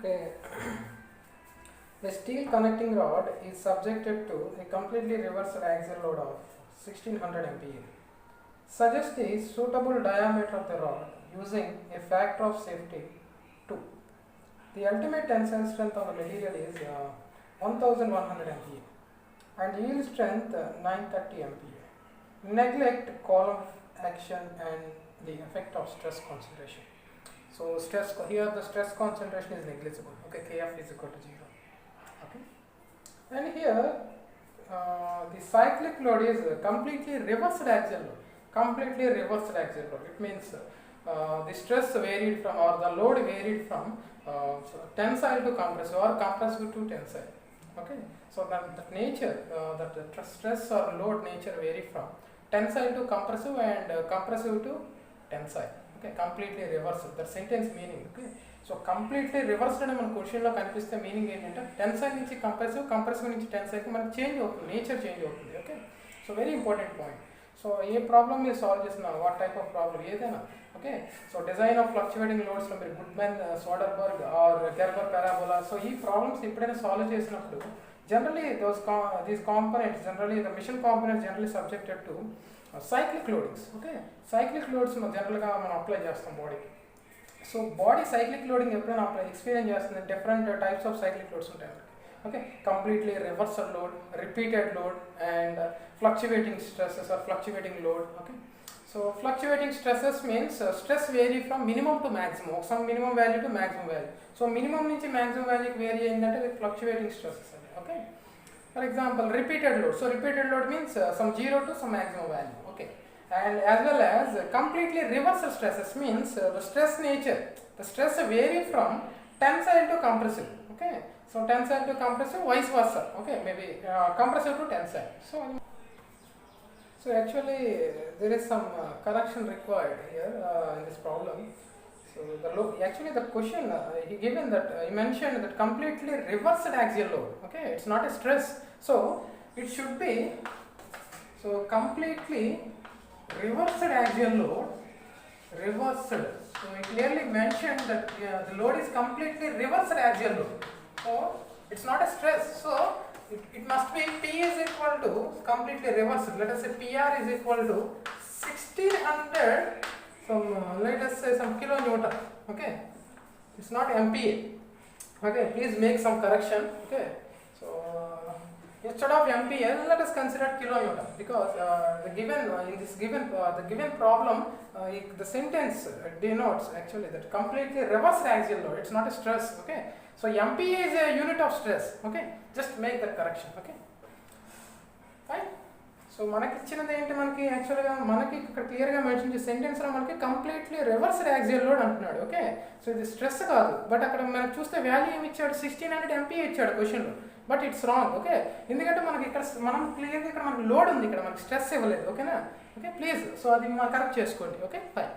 Okay. A steel connecting rod is subjected to a completely reversed axial load of 1600 MPa. Suggest the suitable diameter of the rod using a factor of safety 2. The ultimate tensile strength of the material is 1100 MPa and yield strength 930 MPa. Neglect column action and the effect of stress concentration. So stress here the stress concentration is negligible. Okay, Kf is equal to 0. Okay, and here the cyclic load is completely reversed axial load. Completely reversed axial load. It means the stress varied from, or the load varied from tensile to compressive or compressive to tensile. Okay, so that nature, that the stress or load nature vary from tensile to compressive and compressive to tensile. Okay, completely reversed. That sentence meaning. Okay, so completely reversed అని మన క్వశ్చన్లో కనిపిస్తే meaning ఏంటంటే tensile నుంచి compressive నుంచి టెన్సైల్కి మనకి change అవుతుంది, nature change అవుతుంది. Okay, so very important point. So a problem మీరు సాల్వ్ చేసిన, వాట్ టైప్ ఆఫ్ ప్రాబ్లమ్ ఏదైనా. Okay, so design of fluctuating లోడ్స్లో మీరు Goodman, Soderberg or Gerber parabola, so ఈ ప్రాబ్లమ్స్ ఎప్పుడైనా సాల్వ్ చేసినప్పుడు generally these components, generally the mission components generally subjected to cyclic loadings. Okay, cyclic loads generally మనం apply చేస్తాం బాడీకి. So body cyclic loading ఎప్పుడైనా experience చేస్తుంది, different types of cyclic loads ఉంటాయి. Okay, completely reversal load, repeated load and fluctuating stresses or fluctuating load. Okay, so fluctuating stresses means stress vary from minimum to maximum, some minimum value to maximum value. So minimum నుంచి maximum వాల్యూకి vary అయిందంటే fluctuating stresses. Okay, for example repeated load, so repeated load means some 0 to some maximum value. Okay, and as well as completely reversal stresses means the stress nature, the stress vary from tensile to compressive. Okay, so tensile to compressive, vice versa. Okay, maybe compressive to tensile. So actually there is some correction required here in this problem. So actually the question he given that he mentioned that completely reversed axial load. Okay, it's not a stress, so it should be so completely reversed axial load, reversed. So he clearly mentioned that the load is completely reversed axial load, so it's not a stress. So it must be P is equal to completely reversed. Let us say PR is equal to 1600 let us say some kilonewton. Okay, it's not MPa. Okay, please make some correction. Okay, so instead of MPa let us consider kilonewton, because the given problem the sentence denotes actually that completely reversed axial load. It's not a stress. Okay, so MPa is a unit of stress. Okay, just make that correction. Okay, fine. So మనకి ఇచ్చినది ఏంటి, మనకి యాక్చువల్గా మనకి ఇక్కడ క్లియర్గా mention చేసే సెంటెన్స్లో మనకి కంప్లీట్లీ రివర్స్డ్ యాక్సియల్ లోడ్ అంటున్నాడు. ఓకే, సో ఇది స్ట్రెస్ కాదు, బట్ అక్కడ మనకు చూస్తే వాల్యూ ఏమి ఇచ్చాడు, 1600 MPa ఇచ్చాడు క్వశ్చన్లో, బట్ ఇట్స్ రాంగ్. ఓకే, ఎందుకంటే మనకి ఇక్కడ మనం క్లియర్గా ఇక్కడ మనకి లోడ్ ఉంది, ఇక్కడ మనకి స్ట్రెస్ ఇవ్వలేదు. ఓకేనా, ఓకే ప్లీజ్, సో అది మనం కరెక్ట్ చేసుకోండి. Okay fine.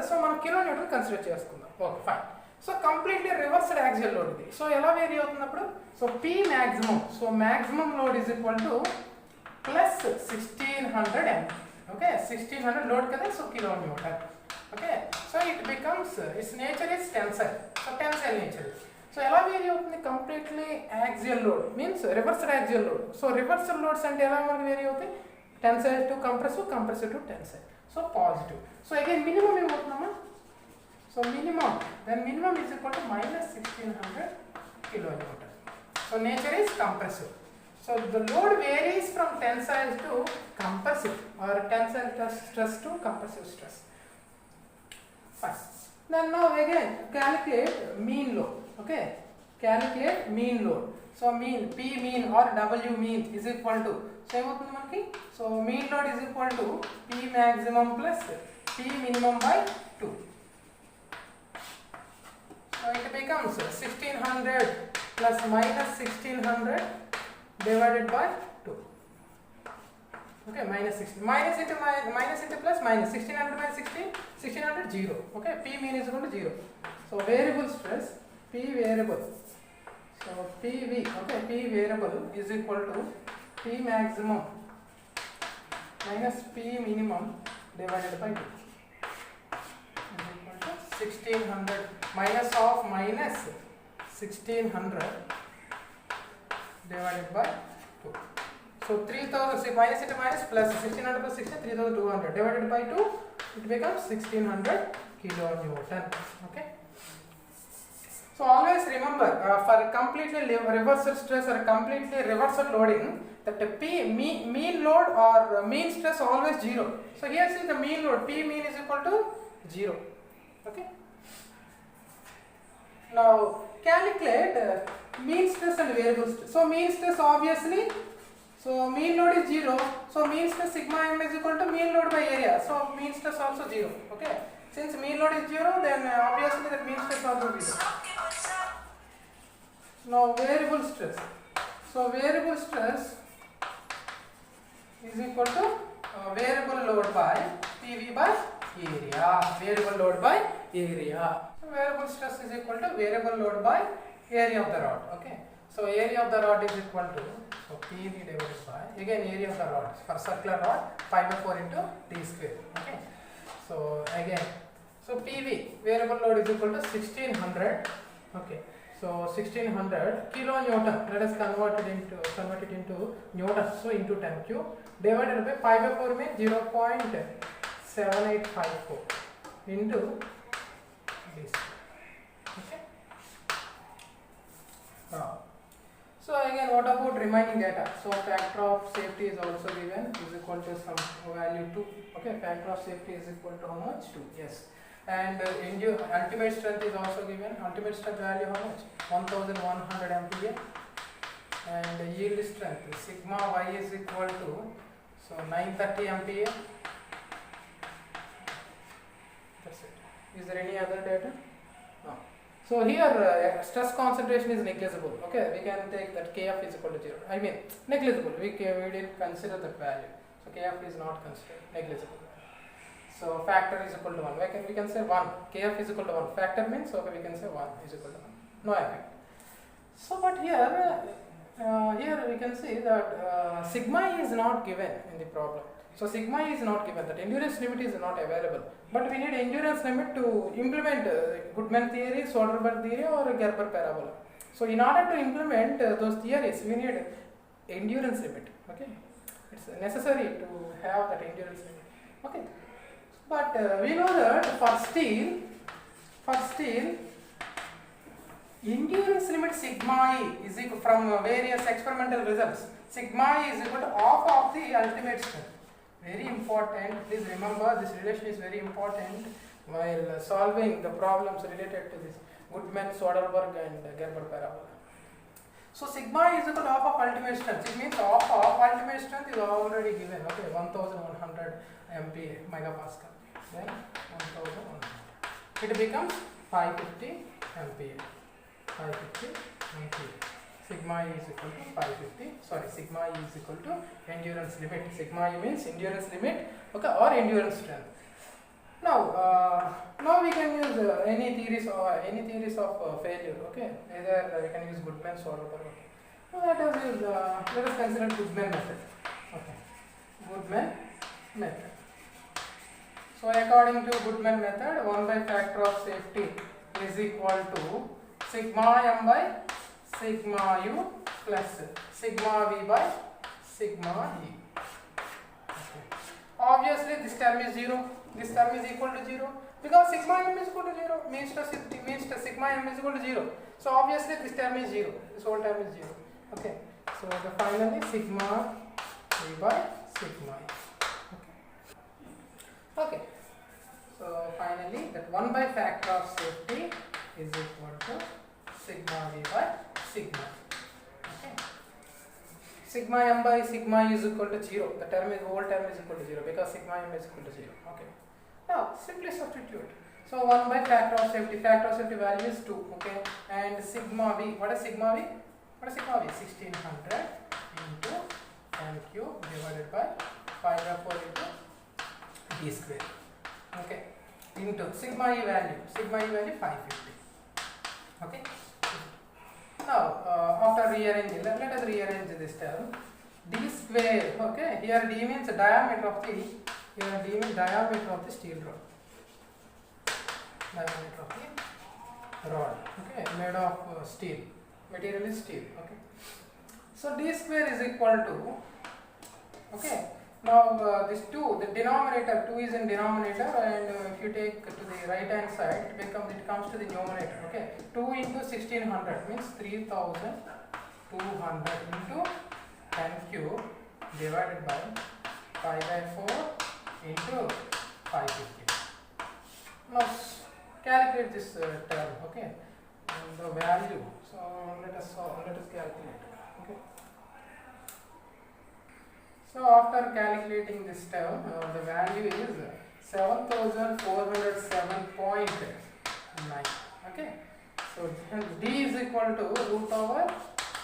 సో మనం కిలో న్యూటన్ కన్సిడర్ చేసుకుందాం. Okay fine. So completely reversed axial load ఇది. సో ఎలా వేరీ అవుతున్నప్పుడు, so P maximum, so maximum load is equal to plus 1600 MPa. Okay, 1600 load kada, so kilonewton. Okay, so it becomes its nature is tensile, so tensile nature. So ela vary avutundi, completely axial load means reversed axial load. So reversal loads ante ela manaku vary avuti, tensile to compressive, compressive to tensile, so positive. So again minimum em avutunama, so minimum, then minimum is equal to minus 1600 kilonewton. So nature is compressive. So the load varies from tensile to compressive, or tensile stress to compressive stress. Fine. Then now again calculate mean load. Okay, calculate mean load. So mean, P mean or W mean is equal to, so emutundi manaki, so mean load is equal to P maximum plus P minimum by 2. So it becomes 1600 plus minus 1600 divided by 2. Okay, minus 16, minus into plus minus, 1600 minus 16, 1600 0. Okay, P mean is equal to 0. So variable stress, P variable, so PV, okay, P variable is equal to P maximum minus P minimum divided by 2 is equal to 1600 minus of minus 1600 divided by 2. So 3000, see minus into minus plus 1600 plus 16, 3200 divided by 2, it becomes 1600 kilonewton. Okay. So always remember, for completely reversed stress or completely reversed loading, that mean load or mean stress always 0. So here see the mean load, P mean is equal to 0. Okay. Now calculate mean stress and variable stress. So mean stress obviously, so mean load is 0. So mean stress sigma m is equal to mean load by area. So mean stress also 0. Okay. Since mean load is 0, then obviously that mean stress also 0. Now variable stress. So variable stress is equal to variable load by PV by area. Variable load by area. So variable stress is equal to variable load by area of the rod. Okay. So area of the rod is equal to, so PV divided by, again area of the rod for circular rod, pi by 4 into d square. Okay. So again, so PV variable load is equal to 1600. Okay. So 1600 kilonewton. Let us convert it into newton. So into 10 cube divided by pi by 4 means 0.7854 into this. Okay. Now, so again, what about remaining data? So factor of safety is also given, is equal to some value 2. Okay, factor of safety is equal to how much? 2. Yes. And ultimate strength is also given. Ultimate strength value how much? 1100 MPa. And yield strength sigma y is equal to, so 930 MPa. That's it. Is there any other data? No. So here stress concentration is negligible. Okay, we can take that Kf is equal to 0. I mean negligible. We didn't consider that value. So Kf is not considered, negligible. So factor is equal to 1. We can say 1. Kf is equal to 1. Factor means, okay, we can say 1 is equal to 1. No effect. So but here we can see that sigma is not given in the problem. So sigma is not given, that endurance limit is not available. But we need endurance limit to implement Goodman theory, Soderberg theory or Gerber parabola. So in order to implement those theories, we need endurance limit. Okay, it's necessary to have that endurance limit. Okay, but we know that for steel, endurance limit sigma e is equal, from various experimental results, sigma e is equal to half of the ultimate strength. Very important, please remember this relation is very important while solving the problems related to this Goodman, Soderberg and Gerber parabola. So sigma is equal to half of ultimate strength. It means half of ultimate strength is already given. Okay, 1100 MPa megapascal. Then 1100. It becomes 550 MPa. 550 MPa. Sigma e is equal to 550. Sorry, sigma e is equal to endurance limit. Sigma e means endurance limit. Okay, or endurance strength. Now we can use any theories of failure. Okay, either we can use Goodman, Soderberg. So let us consider Goodman method. Okay, Goodman method. So according to Goodman method, 1 by factor of safety is equal to sigma m by sigma u plus sigma v by sigma e. Okay. Obviously this term is 0. This term is equal to 0 because sigma m is equal to 0 means sigma m is equal to 0. So obviously this term is 0. This whole term is 0. Okay. So the finally sigma v by sigma e. Okay. So finally that 1 by factor of safety is equal to sigma v by sigma. Okay. Sigma m by sigma is equal to 0. The whole term is equal to 0 because sigma m is equal to 0. Okay. Now simply substitute. So 1 by factor of safety value is 2. Okay. And sigma v, what is sigma v? 1600 into 10 cube divided by 5 by 4 into d square. Okay. Into sigma e value 550. Okay. Now after rearranging, let us rearrange this term. D square. Okay. Here d means diameter of the steel rod. Diameter of the rod, okay, made of steel. Material is steel, okay. So d square is equal to, okay, now this 2, the denominator 2 is in denominator, and if you take to the right hand side, it comes to the numerator, okay. 2 into 1600 means 3200 into 10 cube divided by pi by 4 into 550. Now calculate this term, okay, and the value. So let us calculate, okay. So after calculating this term, the value is 7407.9, okay. So d is equal to root over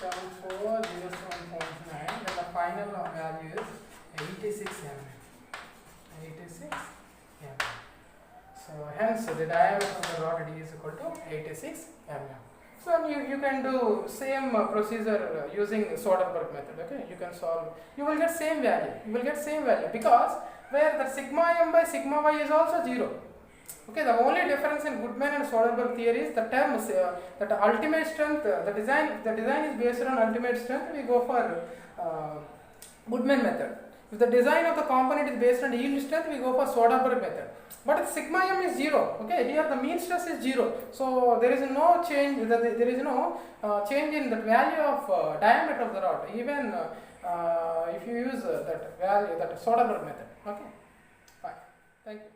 7407.9, and the final value is 86 mm. 86 mm. So hence the diameter of the rod d is equal to 86 mm. So you can do same procedure using Soderberg method, okay. You can solve, you will get same value, because where the sigma m by sigma y is also 0, okay. The only difference in Goodman and Soderberg theory is the terms, that ultimate strength, the design is based on ultimate strength, we go for Goodman method. If the design of the component is based on yield strength, we go for Soderberg method. But sigma m is 0, okay. Here the mean stress is 0, so there is no change. There is no change in the value of diameter of the rod, even if you use that value, that Soderberg method, okay. Fine. Thank you.